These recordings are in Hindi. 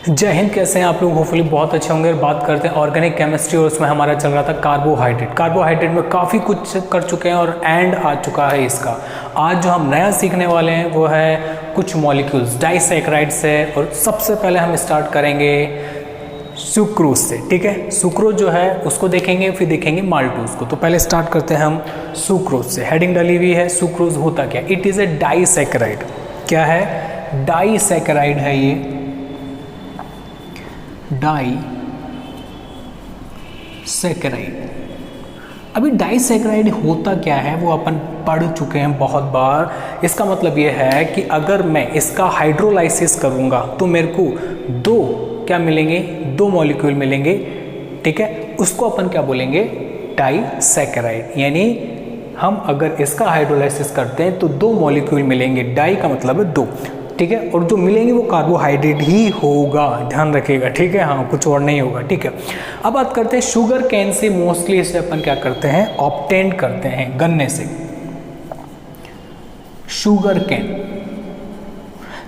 जय हिंद। कैसे हैं आप लोग? होपफुली बहुत अच्छे होंगे। बात करते हैं ऑर्गेनिक केमिस्ट्री और उसमें हमारा चल रहा था कार्बोहाइड्रेट में काफ़ी कुछ कर चुके हैं और एंड आ चुका है इसका। आज जो हम नया सीखने वाले हैं वो है कुछ मॉलिक्यूल्स डाइसैकेराइड से, और सबसे पहले हम स्टार्ट करेंगे सुक्रोज से। ठीक है, सुक्रोज जो है उसको देखेंगे, फिर देखेंगे माल्टोज को। तो पहले स्टार्ट करते हैं हम सुक्रोज से। हेडिंग डली हुई है सुक्रोज होता क्या? It is a disaccharide. क्या है? डाइसैकेराइड है ये, डाइसैकेराइड। अभी डाइसैकेराइड होता क्या है वो अपन पढ़ चुके हैं बहुत बार। इसका मतलब ये है कि अगर मैं इसका हाइड्रोलाइसिस करूंगा तो मेरे को दो क्या मिलेंगे? दो मॉलिक्यूल मिलेंगे। ठीक है, उसको अपन क्या बोलेंगे? डाइसैकेराइड। यानी हम अगर इसका हाइड्रोलाइसिस करते हैं तो दो मॉलिक्यूल मिलेंगे। डाई का मतलब है दो। ठीक है, और जो मिलेंगे वो कार्बोहाइड्रेट ही होगा, ध्यान रखिएगा। ठीक है, हाँ, कुछ और नहीं होगा। ठीक है, अब बात करते हैं शुगर कैन से। मोस्टली इसे अपन क्या करते हैं? ऑब्टेन करते हैं गन्ने से। Sugar cane.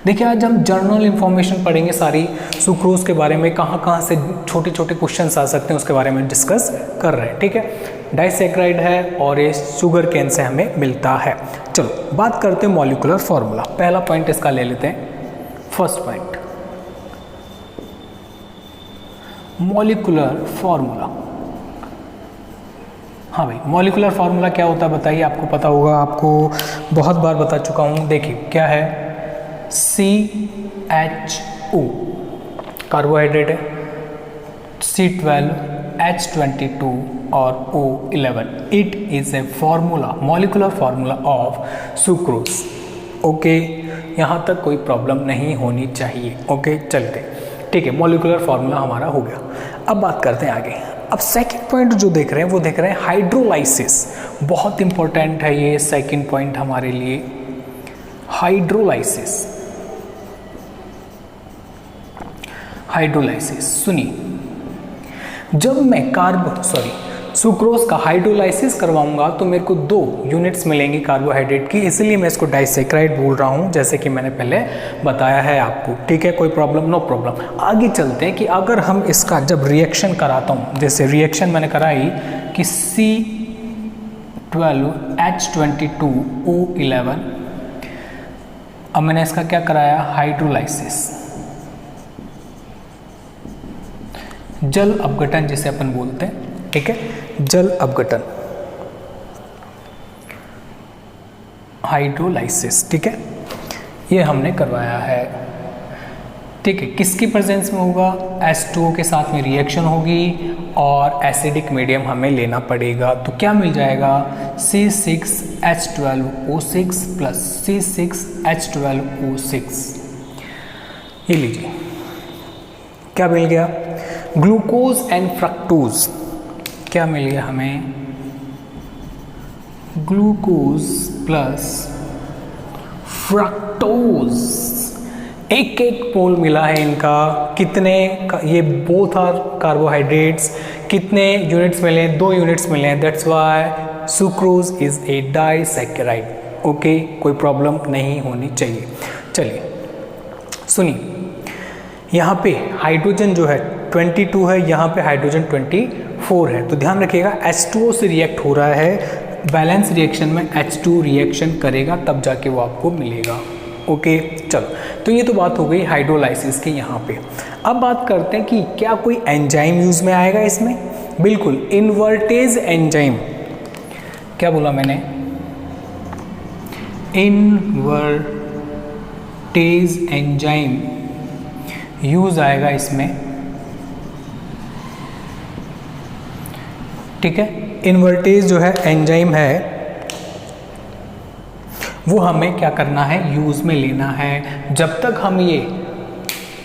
देखिए, आज हम जर्नल इंफॉर्मेशन पढ़ेंगे सारी सुक्रोज के बारे में, कहाँ कहाँ से छोटे छोटे क्वेश्चंस आ सकते हैं उसके बारे में डिस्कस कर रहे हैं। ठीक है, डाइसैकेराइड है और ये शुगर कैन से हमें मिलता है। चलो बात करते हैं मॉलिक्यूलर फॉर्मूला। पहला पॉइंट इसका ले लेते हैं। First point, molecular formula. हाँ भाई, मॉलिक्यूलर फार्मूला क्या होता है बताइए? आपको पता होगा, आपको बहुत बार बता चुका हूँ। देखिए क्या है? CHO कार्बोहाइड्रेट है, C12 H22 और O11। It is a formula, molecular formula of sucrose. Okay, यहाँ तक कोई प्रॉब्लम नहीं होनी चाहिए। ओके, चलते। ठीक है, मॉलिक्यूलर फार्मूला हमारा हो गया। अब बात करते हैं आगे। अब सेकंड पॉइंट जो देख रहे हैं वो देख रहे हैं हाइड्रोलाइसिस। बहुत इंपॉर्टेंट है ये सेकंड पॉइंट हमारे लिए, हाइड्रोलाइसिस। हाइड्रोलाइसिस सुनिए, जब मैं सुक्रोज का हाइड्रोलाइसिस करवाऊंगा तो मेरे को दो यूनिट्स मिलेंगी कार्बोहाइड्रेट की, इसलिए मैं इसको डाइसैकेराइड बोल रहा हूं, जैसे कि मैंने पहले बताया है आपको। ठीक है, कोई प्रॉब्लम? No problem. आगे चलते हैं कि अगर हम इसका जब रिएक्शन कराता हूं, जैसे रिएक्शन मैंने कराई कि C12 H22 O11, अब मैंने इसका क्या कराया? हाइड्रोलाइसिस, जल अपघटन जिसे अपन बोलते हैं। ठीक है, जल अपघटन, हाइड्रोलाइसिस। ठीक है, ये हमने करवाया है। ठीक है, किसकी प्रेजेंस में होगा? H2O के साथ में रिएक्शन होगी और एसिडिक मीडियम हमें लेना पड़ेगा। तो क्या मिल जाएगा? C6H12O6 plus C6H12O6। ये लीजिए, क्या मिल गया? Glucose and fructose. क्या मिल गया हमें? Glucose plus fructose. एक एक मोल मिला है इनका। कितने? ये बोथ आर कार्बोहाइड्रेट्स। कितने यूनिट्स मिले? दो यूनिट्स मिले हैं। That's why sucrose is a disaccharide. Okay, कोई प्रॉब्लम नहीं होनी चाहिए। चलिए सुनिए, यहाँ पे हाइड्रोजन जो है 22 है, यहाँ पे हाइड्रोजन 24 है। तो ध्यान रखिएगा, H2O से रिएक्ट हो रहा है। बैलेंस रिएक्शन में H2 रिएक्शन करेगा तब जाके वो आपको मिलेगा। ओके, चलो, तो ये तो बात हो गई हाइड्रोलाइसिस की यहाँ पे। अब बात करते हैं कि क्या कोई एंजाइम यूज में आएगा इसमें? बिल्कुल, इन्वर्टेज एंजाइम। क्या बोला मैंने? इन्वर्टेज एंजाइम यूज आएगा इसमें। ठीक है, इन्वर्टेज जो है एंजाइम है वो हमें क्या करना है? यूज में लेना है। जब तक हम ये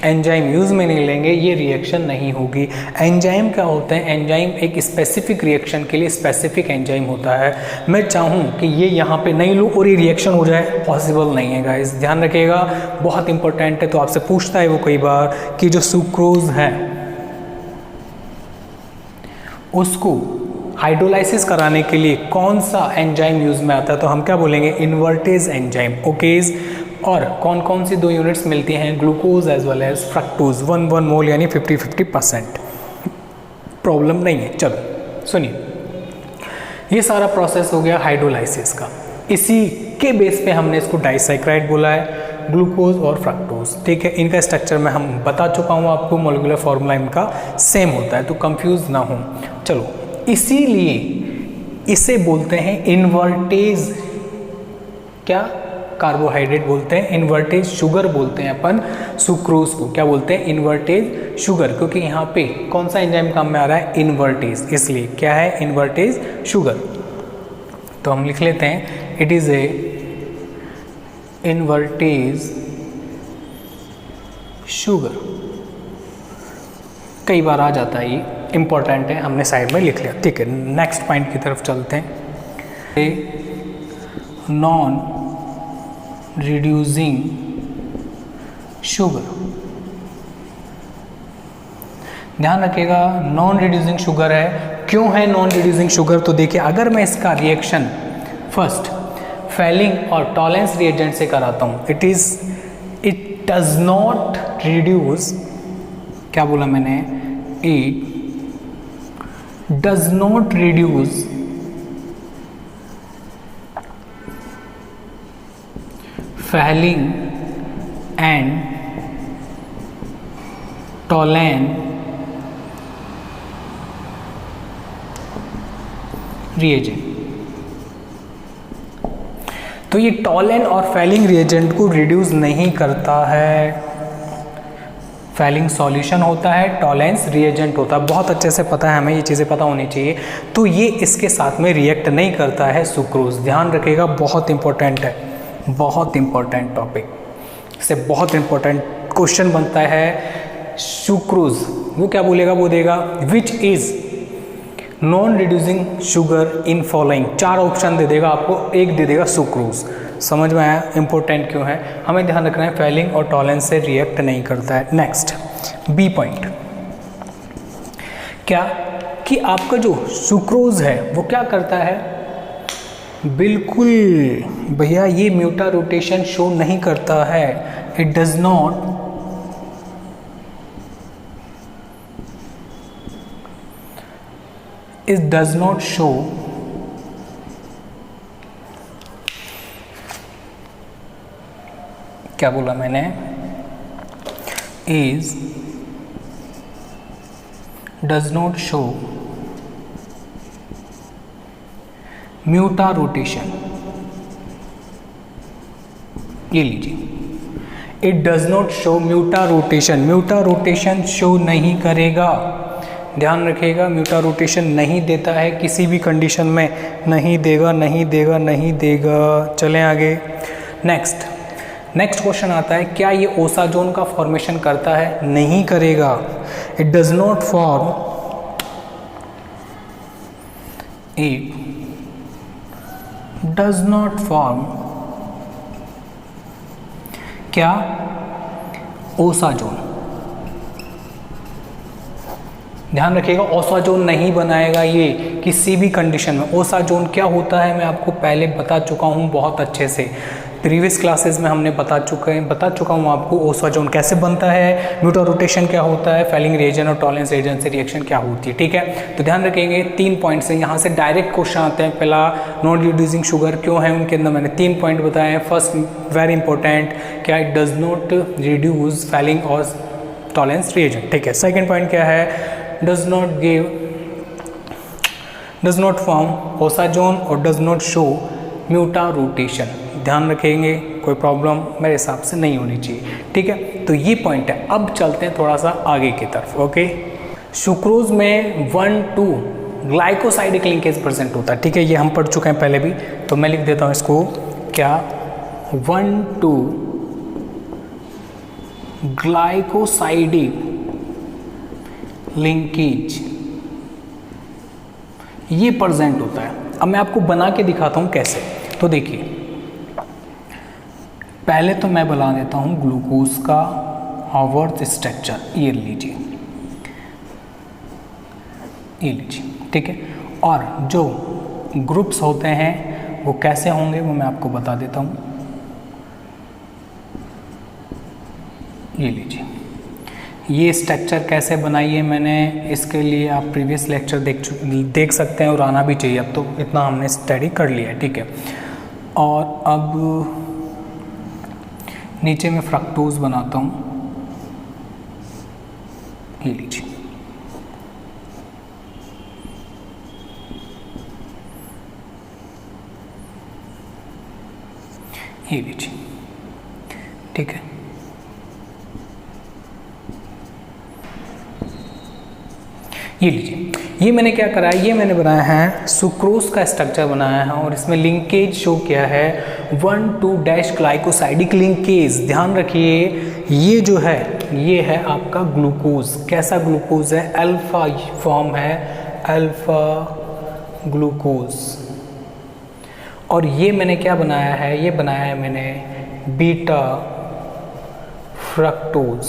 एंजाइम यूज में नहीं लेंगे ये रिएक्शन नहीं होगी। एंजाइम क्या होते हैं? एंजाइम एक स्पेसिफिक रिएक्शन के लिए स्पेसिफिक एंजाइम होता है। मैं चाहूँ कि ये यहाँ पे नहीं लूँ और ये रिएक्शन हो जाए, पॉसिबल नहीं है गाइस, ध्यान रखिएगा, बहुत इंपॉर्टेंट है। तो आपसे पूछता है वो कई बार कि जो सुक्रोज है उसको हाइड्रोलाइसिस कराने के लिए कौन सा एंजाइम यूज में आता है? तो हम क्या बोलेंगे? Invertase enzyme. ओकेज, और कौन कौन सी 2 यूनिट्स मिलती हैं, glucose as well as fructose, 1 mole यानी 50-50%। प्रॉब्लम नहीं है। चलो सुनिए, ये सारा प्रोसेस हो गया हाइड्रोलाइसिस का। इसी के बेस पे हमने इसको डाइसैक्राइड बोला है, ग्लूकोज और फ्रक्टोज, ठीक है। इनका स्ट्रक्चर मैं हम बता चुका हूँ आपको, मॉलिक्यूलर फॉर्मूला इनका सेम होता है, तो कंफ्यूज ना हो। चलो, इसीलिए इसे बोलते हैं इन्वर्टेज, क्या कार्बोहाइड्रेट बोलते हैं, इन्वर्टेज शुगर बोलते हैं अपन सुक्रोज को, क्या बोलते हैं, इन्वर्टेज शुगर, क्योंकि यहाँ पे कौन सा एंजाइम काम में आ रहा है, इन्वर्टेज, इसलिए क्या है, इन्वर्टेज शुगर। तो हम लिख लेते हैं it is a invertase sugar. कई बार आ जाता है, ये इंपॉर्टेंट है, हमने साइड में लिख लिया, ठीक है। नेक्स्ट पॉइंट की तरफ चलते हैं। नॉन रिड्यूसिंग शुगर, ध्यान रखिएगा नॉन रिड्यूसिंग शुगर है। क्यों है नॉन रिड्यूसिंग शुगर, तो देखिए अगर मैं इसका रिएक्शन फर्स्ट फेलिंग और टॉलेंस रिएजेंट से कराता हूँ, इट डज नॉट रिड्यूस, क्या बोला मैंने, it does not reduce Fehling and Tollens reagent. तो ये टॉलेन और फेलिंग रिएजेंट को रिड्यूस नहीं करता है, फेलिंग सॉल्यूशन होता है, टॉलेंस रिएजेंट होता है, बहुत अच्छे से पता है हमें, ये चीज़ें पता होनी चाहिए। तो ये इसके साथ में रिएक्ट नहीं करता है सुक्रोज, ध्यान रखिएगा, बहुत इंपॉर्टेंट है, बहुत इंपॉर्टेंट टॉपिक, इससे बहुत इंपॉर्टेंट क्वेश्चन बनता है। सुक्रोज वो क्या बोलेगा, वो देगा which is non reducing sugar in following, 4 option दे देगा आपको, एक दे देगा सुक्रोज। समझ में आया इंपॉर्टेंट क्यों है, हमें ध्यान रखना है फेलिंग और टॉलेंस से रिएक्ट नहीं करता है। नेक्स्ट बी पॉइंट, क्या कि आपका जो सुक्रोज है वो क्या करता है, बिल्कुल भैया ये म्यूटा रोटेशन शो नहीं करता है, it does not it does not show क्या बोला मैंने, is does not show mutarotation, ये लीजिए, it does not show mutarotation, mutarotation show नहीं करेगा, ध्यान रखिएगा, म्यूटा रोटेशन नहीं देता है किसी भी कंडीशन में, नहीं देगा, नहीं देगा, नहीं देगा। चलें आगे। नेक्स्ट क्वेश्चन आता है, क्या ये ओसाजोन का फॉर्मेशन करता है, नहीं करेगा, it does not form, it does not form क्या, ओसाजोन, ध्यान रखिएगा ओसाजोन नहीं बनाएगा ये किसी भी कंडीशन में। ओसाजोन क्या होता है मैं आपको पहले बता चुका हूँ बहुत अच्छे से, प्रीवियस क्लासेस में हमने बता चुका हूँ आपको ओसाजोन कैसे बनता है, म्यूटा रोटेशन क्या होता है, फेलिंग रिएजेंट और टॉलेंस रिएजेंट से रिएक्शन क्या होती है, ठीक है। तो ध्यान रखेंगे 3 पॉइंट्स हैं, यहाँ से डायरेक्ट क्वेश्चन आते हैं। पहला नॉन रिड्यूसिंग शुगर क्यों है, उनके अंदर मैंने 3 पॉइंट बताए हैं। फर्स्ट वेरी इंपॉर्टेंट, क्या it does not reduce Fehling और टॉलेंस रिएजेंट, ठीक है। सेकेंड पॉइंट क्या है, does not form ओसाजोन और does not show mutarotation, ध्यान रखेंगे, कोई प्रॉब्लम मेरे हिसाब से नहीं होनी चाहिए, ठीक है। तो ये पॉइंट है। अब चलते हैं थोड़ा सा आगे की तरफ, ओके। सुक्रोज में 1-2 ग्लाइकोसाइडिक लिंकेज प्रेजेंट होता है, ठीक है, ये हम पढ़ चुके हैं पहले भी, तो मैं लिख देता हूँ इसको, क्या 1-2 ग्लाइकोसाइडिक लिंकेज ये प्रेजेंट होता है। अब मैं आपको बना के दिखाता हूं कैसे। तो देखिए, पहले तो मैं बना देता हूं ग्लूकोज का हावर्थ स्ट्रक्चर, ये लीजिए, ठीक है। और जो ग्रुप्स होते हैं वो कैसे होंगे वो मैं आपको बता देता हूं। ये लीजिए, ये स्ट्रक्चर कैसे बनाई है मैंने, इसके लिए आप प्रीवियस लेक्चर देख सकते हैं और आना भी चाहिए। अब तो इतना हमने स्टडी कर लिया है, ठीक है। और अब नीचे में फ्रक्टोज बनाता हूँ, ये लीजिए, ये लीजिए, ठीक है। ये लीजिए, ये मैंने क्या करा है, ये मैंने बनाया है सुक्रोज का स्ट्रक्चर बनाया है और इसमें लिंकेज शो किया है 1,2- ग्लाइकोसाइडिक लिंकेज। ध्यान रखिए ये जो है ये है आपका ग्लूकोज। कैसा ग्लूकोज है, अल्फा फॉर्म है, अल्फा ग्लूकोज। और ये मैंने क्या बनाया है, ये बनाया है मैंने बीटा फ्रक्टोज।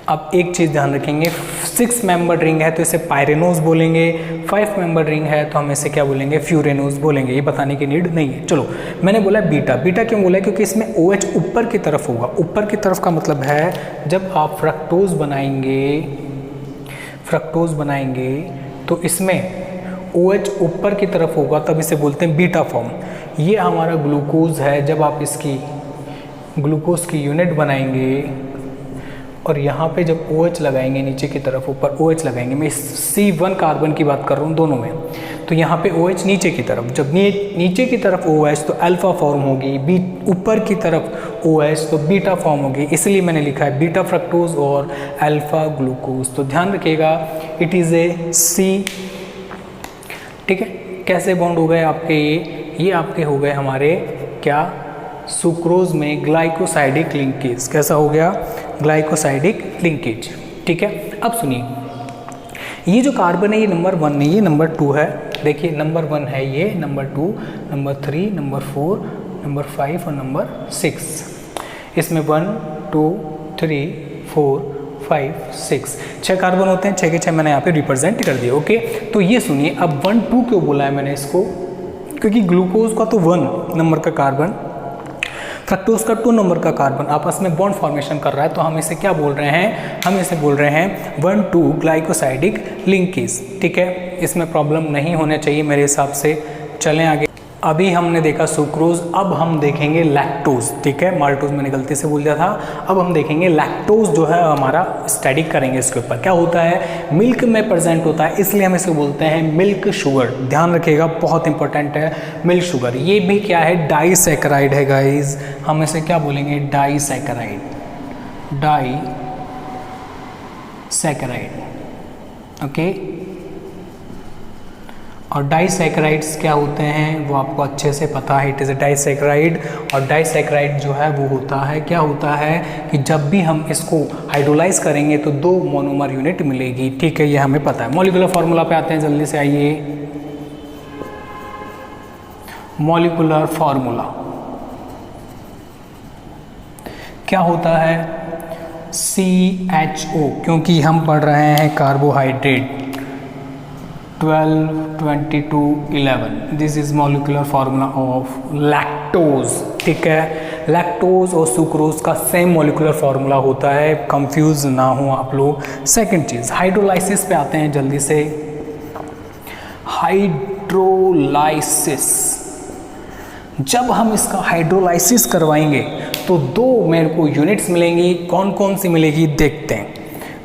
अब एक चीज़ ध्यान रखेंगे, 6 मेंबर रिंग है तो इसे पायरेनोज बोलेंगे, 5 मेंबर रिंग है तो हम इसे क्या बोलेंगे, फ्यूरेनोज बोलेंगे। ये बताने की नीड नहीं है। चलो, मैंने बोला बीटा। बीटा क्यों बोला, क्योंकि इसमें OH ऊपर की तरफ होगा। ऊपर की तरफ का मतलब है जब आप फ्रक्टोज बनाएंगे तो इसमें OH ऊपर की तरफ होगा, तब इसे बोलते हैं बीटा फॉर्म। ये हमारा ग्लूकोज है। जब आप इसकी ग्लूकोज की यूनिट बनाएंगे और यहाँ पे जब OH लगाएंगे, नीचे की तरफ ऊपर OH लगाएंगे, मैं C1 कार्बन की बात कर रहा हूँ दोनों में, तो यहाँ पे OH नीचे की तरफ, जब नीचे की तरफ OH तो अल्फा फॉर्म होगी, ऊपर की तरफ OH तो बीटा फॉर्म होगी। इसलिए मैंने लिखा है बीटा फ्रक्टोज और अल्फा ग्लूकोज। तो ध्यान रखिएगा, इट इज़ ए C, ठीक है। कैसे बॉन्ड हो गए आपके, ये आपके हो गए हमारे क्या, सुक्रोज में ग्लाइकोसाइडिक लिंकेज। कैसा हो गया, ग्लाइकोसाइडिक लिंकेज, ठीक है। अब सुनिए, ये जो कार्बन है ये नंबर 1 नहीं, ये नंबर 2 है। देखिए नंबर 1 है ये, नंबर 2, नंबर 3, नंबर 4, नंबर 5 और नंबर 6। इसमें 1, 2, 3, 4, 5, 6 कार्बन होते हैं। 6 के 6 मैंने यहाँ पे रिप्रेजेंट कर दिया, ओके। तो ये सुनिए, अब 1, 2 क्यों बोला है मैंने इसको, क्योंकि ग्लूकोज का तो 1 नंबर का कार्बन, फ्रक्टोज का 2 नंबर का कार्बन आपस में बॉन्ड फॉर्मेशन कर रहा है, तो हम इसे क्या बोल रहे हैं, हम इसे बोल रहे हैं 1,2 ग्लाइकोसाइडिक लिंकेज, ठीक है। इसमें प्रॉब्लम नहीं होने चाहिए मेरे हिसाब से। चलें आगे। अभी हमने देखा सुक्रोज, अब हम देखेंगे लैक्टोज, ठीक है। माल्टोज मैंने गलती से बोल दिया था। अब हम देखेंगे लैक्टोज जो है हमारा, स्टडी करेंगे इसके ऊपर। क्या होता है, मिल्क में प्रेजेंट होता है, इसलिए हम इसे बोलते हैं मिल्क शुगर। ध्यान रखिएगा, बहुत इंपॉर्टेंट है मिल्क शुगर। ये भी क्या है, डाइसैकेराइड है गाइज। हम इसे क्या बोलेंगे, डाइसैकेराइड, ओके। और डाइसैकेराइड्स क्या होते हैं वो आपको अच्छे से पता है, इट इज़ अ डाइसैकेराइड। और डाइसैकेराइड जो है वो होता है, क्या होता है कि जब भी हम इसको हाइड्रोलाइज करेंगे तो 2 मोनोमर यूनिट मिलेगी, ठीक है। ये हमें पता है। मॉलिक्यूलर फार्मूला पे आते हैं, जल्दी से आइए। मॉलिक्यूलर फार्मूला क्या होता है, CHO, क्योंकि हम पढ़ रहे हैं carbohydrate. 12, 22, 11, this is molecular formula of lactose, ठीक है। लैक्टोज और सुक्रोज का सेम मॉलिक्यूलर फार्मूला होता है, कंफ्यूज ना हो आप लोग। सेकंड चीज, हाइड्रोलाइसिस पे आते हैं जल्दी से। हाइड्रोलाइसिस, जब हम इसका हाइड्रोलाइसिस करवाएंगे तो 2 मेरे को यूनिट्स मिलेंगी। कौन कौन सी मिलेगी देखते हैं।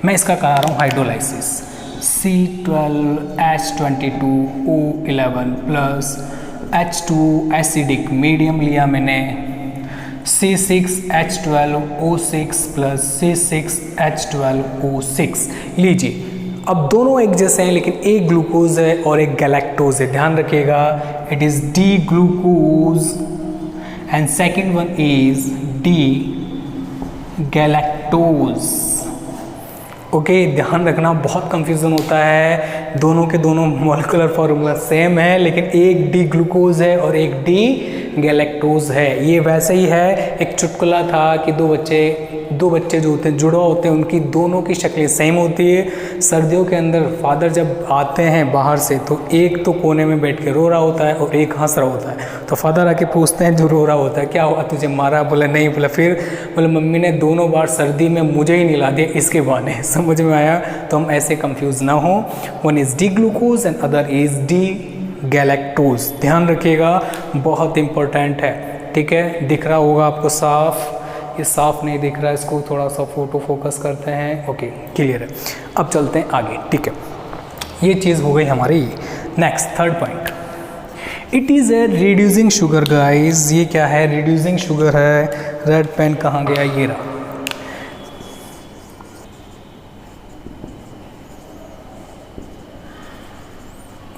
मैं इसका करा रहा हूँ hydrolysis. C12H22O11 plus H2 acidic medium लिया मैंने, C6H12O6 प्लस C6H12O6 लीजिए। अब दोनों एक जैसे हैं, लेकिन एक ग्लूकोज है और एक गैलेक्टोज है। ध्यान रखिएगा, it is D glucose and second one is D galactose, okay. ध्यान रखना, बहुत कंफ्यूजन होता है। दोनों के दोनों मॉलिक्यूलर फार्मूला सेम है, लेकिन एक D ग्लूकोज है और एक D गैलेक्टोज है। ये वैसे ही है, एक चुटकुला था कि दो बच्चे जो होते हैं जुड़वा होते हैं, उनकी दोनों की शक्लें सेम होती है। सर्दियों के अंदर फादर जब आते हैं बाहर से तो एक तो कोने में बैठ के रो रहा होता है और एक हंस रहा होता है। तो फादर आके पूछते हैं जो रो रहा होता है, क्या हुआ, तुझे मारा? बोला नहीं। बोला फिर? बोले मम्मी ने दोनों बार सर्दी में मुझे ही निला दिया इसके बहाने। समझ में आया? तो हम ऐसे कंफ्यूज ना हो। One is D glucose and other is D galactose. ध्यान रखिएगा, बहुत इंपॉर्टेंट है। ठीक है, दिख रहा होगा आपको साफ? ये साफ नहीं दिख रहा है, इसको थोड़ा सा फोटो फोकस करते हैं। ओके, क्लियर है। अब चलते हैं आगे। ठीक है, ये चीज़ हो गई हमारी। Next third point, it is a reducing sugar guys. ये क्या है? रिड्यूसिंग शुगर है। रेड पेन कहाँ गया? ये रहा।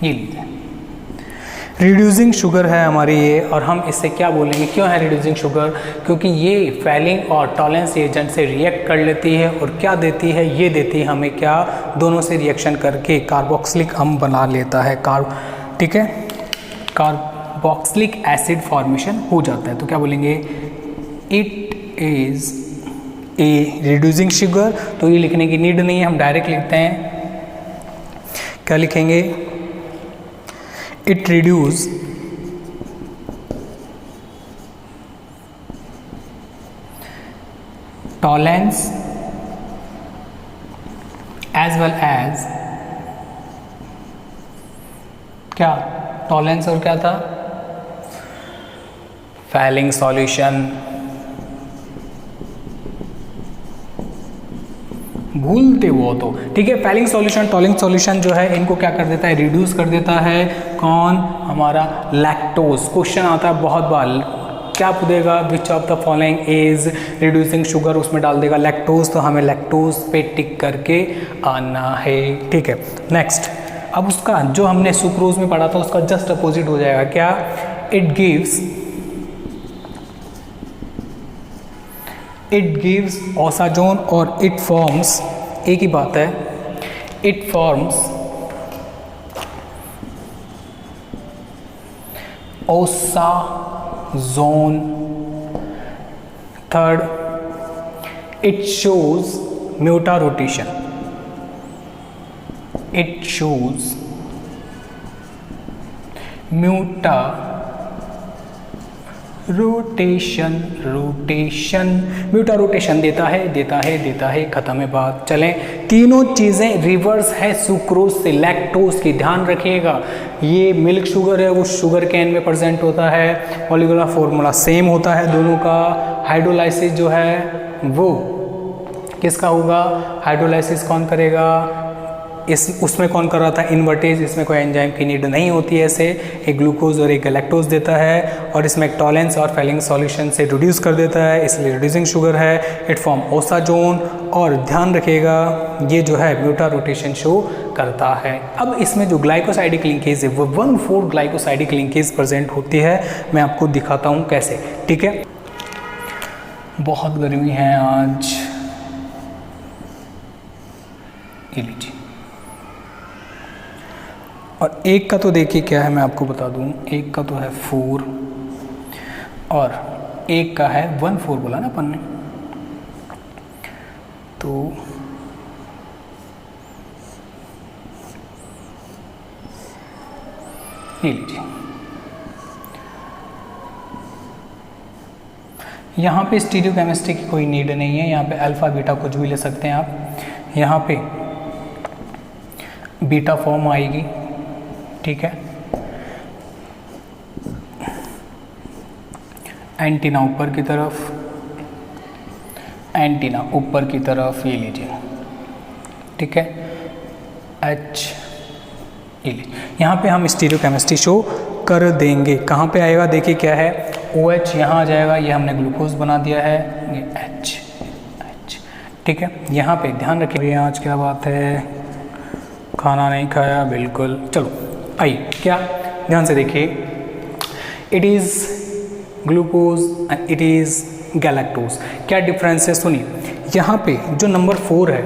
ये लीजिए, रिड्यूसिंग शुगर है हमारी ये। और हम इससे क्या बोलेंगे, क्यों है रिड्यूसिंग शुगर? क्योंकि ये फैलिंग और टॉलरेंस एजेंट से रिएक्ट कर लेती है और क्या देती है? ये देती है हमें क्या? दोनों से रिएक्शन करके कार्बोक्सिलिक अम्ल बना लेता है। ठीक है, कार्बोक्सिलिक एसिड फॉर्मेशन हो जाता है। तो क्या बोलेंगे? It is a reducing sugar. तो ये लिखने की नीड नहीं है, हम डायरेक्ट लिखते हैं। क्या लिखेंगे? It reduce tolerance as well as क्या? टॉलरेंस और क्या था? Falling solution. भूलते वो तो। ठीक है, फैलिंग सॉल्यूशन, टॉलिंग सॉल्यूशन जो है इनको क्या कर देता है? रिड्यूस कर देता है। कौन? हमारा लैक्टोज। क्वेश्चन आता है बहुत बार, क्या पूछेगा? Which of the following is reducing sugar? उसमें डाल देगा लैक्टोज। तो हमें लैक्टोज पे टिक करके आना है। ठीक है, नेक्स्ट। अब उसका जो हमने सुक्रोज में पढ़ा था उसका जस्ट अपोजिट हो जाएगा। क्या? इट गिव्स ओसाजोन और इट फॉर्म्स, एक ही बात है, it forms osazone. Third, it shows mutarotation. It shows mutarotation. Mutarotation देता है। खत्म है बात। चलें, तीनों चीज़ें रिवर्स है सुक्रोज से, लैक्टोज की। ध्यान रखिएगा, ये मिल्क शुगर है, वो शुगर कैन में प्रेजेंट होता है। मॉलिक्यूलर फॉर्मूला सेम होता है दोनों का। हाइड्रोलाइसिस जो है वो किसका होगा? हाइड्रोलाइसिस कौन करेगा? उसमें कौन कर रहा था? इन्वर्टेज। इसमें कोई एंजाइम की नीड नहीं होती है। ऐसे एक ग्लूकोज और एक गैलेक्टोज देता है और इसमें एक टॉलरेंस और फैलिंग सॉल्यूशन से रिड्यूस कर देता है, इसलिए रिड्यूसिंग शुगर है। It form osazone. और ध्यान रखिएगा, ये जो है म्यूटा रोटेशन शो करता है। अब इसमें जो ग्लाइकोसाइडिक लिंकेज है वो 1,4 ग्लाइकोसाइडिक लिंकेज प्रेजेंट होती है। मैं आपको दिखाता हूँ कैसे। ठीक है, बहुत गर्मी है आज। ये लीजिए, और एक का तो देखिए क्या है, मैं आपको बता दूं। एक का तो है 4 और एक का है 1,4 बोला ना अपन ने। तो ये लीजिए, यहाँ पे स्टीरियोकेमिस्ट्री की कोई नीड नहीं है। यहाँ पे अल्फा बीटा कुछ भी ले सकते हैं आप। यहाँ पे बीटा फॉर्म आएगी। ठीक है, एंटीना ऊपर की तरफ, एंटीना ऊपर की तरफ। ये लीजिए, ठीक है, H। यहाँ पे हम स्टीरियोकेमिस्ट्री शो कर देंगे। कहाँ पे आएगा? देखिए क्या है, OH यहाँ आ जाएगा। ये हमने ग्लूकोज बना दिया है, ये H। ठीक है, यहाँ पे ध्यान रखिए। आज क्या बात है, खाना नहीं खाया? बिल्कुल। चलो आइए, क्या ध्यान से देखिए, it is glucose and it is galactose. क्या डिफरेंस है सुनिए। यहाँ पे जो नंबर 4 है,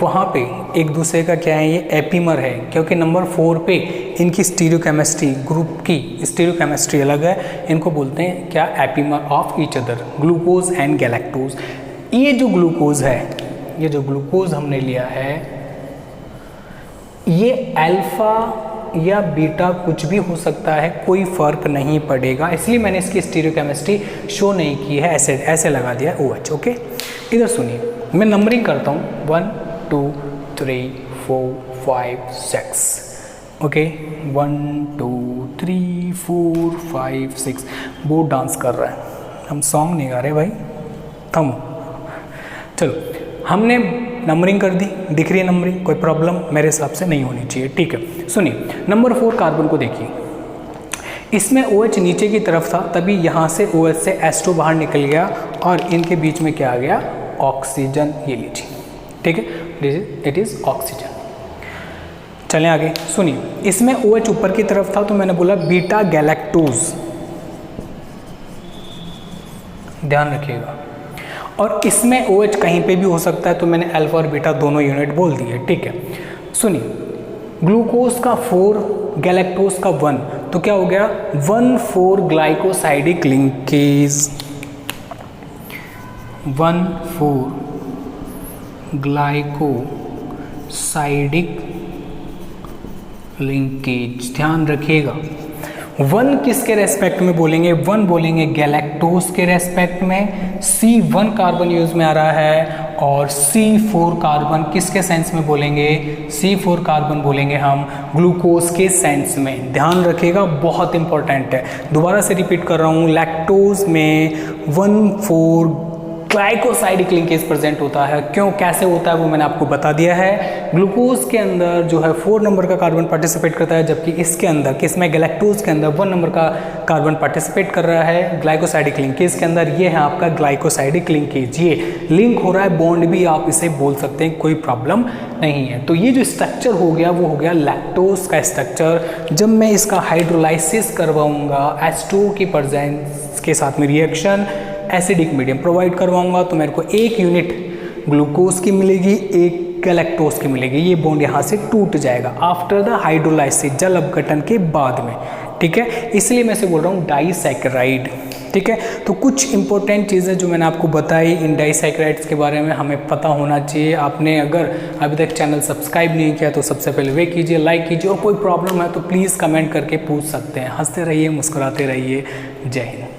वहाँ पे एक दूसरे का क्या है, ये एपीमर है, क्योंकि नंबर 4 पे इनकी स्टीरियोकेमिस्ट्री, ग्रुप की स्टीरियोकेमिस्ट्री अलग है, इनको बोलते हैं क्या, epimer of each other, glucose and galactose. ये जो ग्लूकोज है, ये जो ग्लूकोज हमने लिया है, ये अल्फा या बीटा कुछ भी हो सकता है, कोई फर्क नहीं पड़ेगा, इसलिए मैंने इसकी स्टीरियोकेमिस्ट्री शो नहीं की है, ऐसे लगा दिया OH। ओके, इधर सुनिए, मैं नंबरिंग करता हूँ 1 2 3 4 5 6। ओके, 1 2 3 4 5 6। बोर्ड डांस कर रहा है, हम सॉन्ग नहीं गा रहे भाई, थम। चलो, हमने नंबरिंग कर दी, दिख रही है नंबरिंग, कोई प्रॉब्लम मेरे हिसाब से नहीं होनी चाहिए। ठीक है, सुनिए, नंबर 4 कार्बन को देखिए, इसमें OH नीचे की तरफ था, तभी यहाँ से OH से H2 बाहर निकल गया और इनके बीच में क्या आ गया, ऑक्सीजन। ये लीजिए, ठीक है, इट इज ऑक्सीजन। चलें आगे, सुनिए, इसमें OH ऊपर की तरफ था, तो मैंने बोला बीटा गैलेक्टोज, ध्यान रखिएगा, और इसमें OH कहीं पे भी हो सकता है, तो मैंने अल्फा और बीटा दोनों यूनिट बोल दिए। ठीक है, सुनिए, ग्लूकोज का 4, गैलेक्टोज का 1, तो क्या हो गया, 1,4 ग्लाइकोसाइडिक लिंकेज, 1,4 ग्लाइकोसाइडिक लिंकेज। ध्यान रखिएगा, 1 किसके रेस्पेक्ट में बोलेंगे, 1 बोलेंगे गैलेक्टोज के रेस्पेक्ट में, C1 कार्बन यूज में आ रहा है, और C4 कार्बन किसके सेंस में बोलेंगे, C4 कार्बन बोलेंगे हम ग्लूकोज के सेंस में। ध्यान रखिएगा, बहुत इंपॉर्टेंट है, दोबारा से रिपीट कर रहा हूँ, लैक्टोज में 1,4 ग्लाइकोसाइडिक लिंकेज प्रेजेंट होता है। क्यों, कैसे होता है, वो मैंने आपको बता दिया है। ग्लूकोज के अंदर जो है 4 नंबर का कार्बन पार्टिसिपेट करता है, जबकि इसके अंदर, किसमें, गैलेक्टोज के अंदर 1 नंबर का कार्बन पार्टिसिपेट कर रहा है ग्लाइकोसाइडिक लिंकेज के अंदर। ये है आपका ग्लाइकोसाइडिक लिंकेज, ये लिंक हो रहा है, बॉन्ड भी आप इसे बोल सकते हैं, कोई प्रॉब्लम नहीं है। तो ये जो स्ट्रक्चर हो गया, वो हो गया लैक्टोज का स्ट्रक्चर। जब मैं इसका हाइड्रोलाइसिस करवाऊंगा H2 की प्रेजेंस के साथ में रिएक्शन, एसिडिक मीडियम प्रोवाइड करवाऊंगा, तो मेरे को 1 यूनिट ग्लूकोज की मिलेगी, 1 गैलेक्टोज की मिलेगी। ये बॉन्ड यहाँ से टूट जाएगा आफ्टर द हाइड्रोलाइसिस, जल अपघटन के बाद में। ठीक है, इसलिए मैं इसे बोल रहा हूँ डाइसैकेराइड। ठीक है, तो कुछ इंपॉर्टेंट चीज़ें जो मैंने आपको बताई इन डाइसैकेराइड्स के बारे में हमें पता होना चाहिए। आपने अगर अभी तक चैनल सब्सक्राइब नहीं किया तो सबसे पहले वे कीजिए, लाइक कीजिए, और कोई प्रॉब्लम है तो प्लीज़ कमेंट करके पूछ सकते हैं। हंसते रहिए, मुस्कुराते रहिए। जय हिंद।